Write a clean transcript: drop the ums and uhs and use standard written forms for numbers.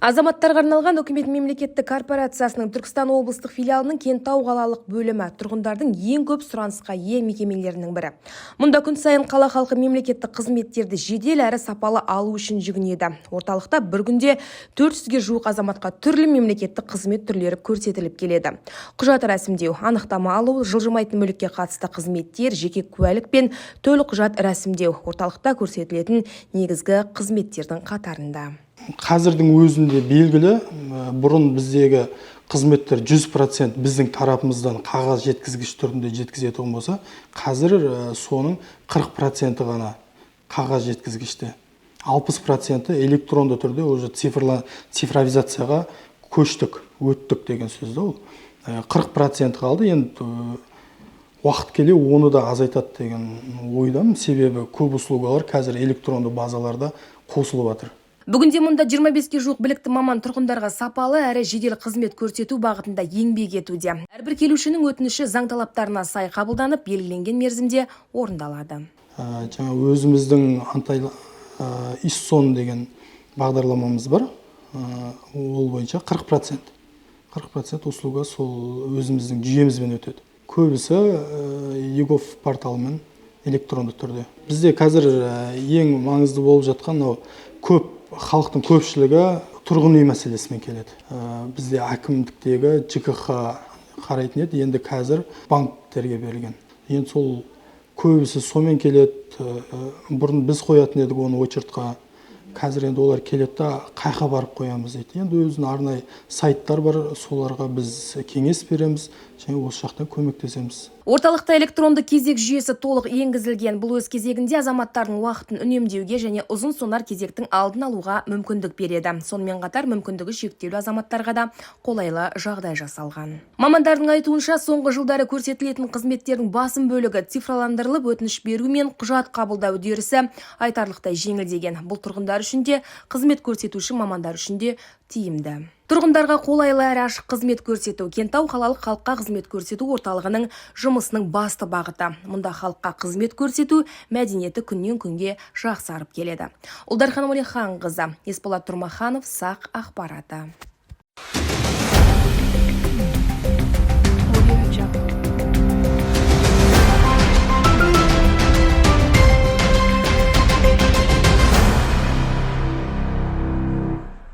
Азаматтарға арналған үкімет мемлекеттік корпорациясының Түркістан облыстық филиалының Кентау қалалық бөлімі тұрғындардың ең көп сұранысқа ие мекемелерінің бірі. Мұнда күн сайын қала халқы мемлекеттік қызметтерді жедел әрі сапалы алу үшін жүгінеді. Орталықта бір күнде 400-ге жуық азаматқа түрлі мемлекеттік қызмет түрлері көрсетіліп келеді. Құжат рәсімдеу, анықтама алу, жылжымайтын мүлікке қатысты қызметтер, жеке куәлік пен төлқұжат құжат рәсімдеу орталықта көрсетілетін негізгі қызметтердің қатарында. Қазірдің өзінде белгілі, бұрын біздегі қызметтер 100% біздің тарапымыздан қағаз жеткізгіш түрінде жеткізетін болса, қазір соның 40% ғана қағаз жеткізгіште. 60% электронды түрде уже цифровизацияға өттік деген сөзді ол. 40% қалды, енді уақыт келе оны да азайтады деген ойдамын, себебі көп услугалар қазір электронды базаларда қосылып жатыр. Бүгінде мұнда 25-ге жуық білікті маман тұрғындарға сапалы әрі жедел қызмет көрсету бағытында еңбек етуде. Әрбір келушінің өтініші заң талаптарына сай қабылданып, белгіленген мерзімде орындалады. Жаңа өзіміздің ИССОН деген бағдарламамыз бар. Ол бойынша 40% услуга сол өзіміздің жүйемізбен өтеді. Көбісі егов порталымен электронды түрде. Бізде қазір ең маңызды болып жатқан халықтың көпшілігі тұрғын үй мәселесімен келеді. Бізде әкімдіктегі ЖКХ қарайтын еді, енді қазір банктерге берілген. Енді сол көбісі сомен келеді. Бұрын біз қоятын едік оны очередьқа. Қазір енді олар келеді да қайқа барып қоямыз дейді. Енді өзінің арнайы сайттар бар, соларға біз кеңес береміз, және осы жақтан көмектесеміз. Орталықта электронды кезек жүйесі толық енгізілген. Бұл өз кезегінде азаматтардың уақытын үнемдеуге және ұзын сонар кезектің алдын алуға мүмкіндік береді. Сонымен қатар мүмкіндігі шектеулі азаматтарға да қолайлы жағдай жасалған. Мамандардың айтуынша, соңғы жылдары көрсетілетін қызметтердің басым бөлігі цифрландырылып, өтініш беру мен құжат қабылдау үдерісі айтарлықтай жеңілдеген. Бұл тұрғындар үшін де, қызмет көрсетуші мамандар үшін де тиімді. Тұрғындарға қолайлы әрі ашық қызмет көрсету Кентау қалалық халыққа қызмет көрсету орталығының жұмысының басты бағыты. Мұнда халыққа қызмет көрсету мәдениеті күннен күнге жақсарып келеді. Ұлдархан Уәлиханқызы, Есболат Тұрмаханов, Сақ ақпараты.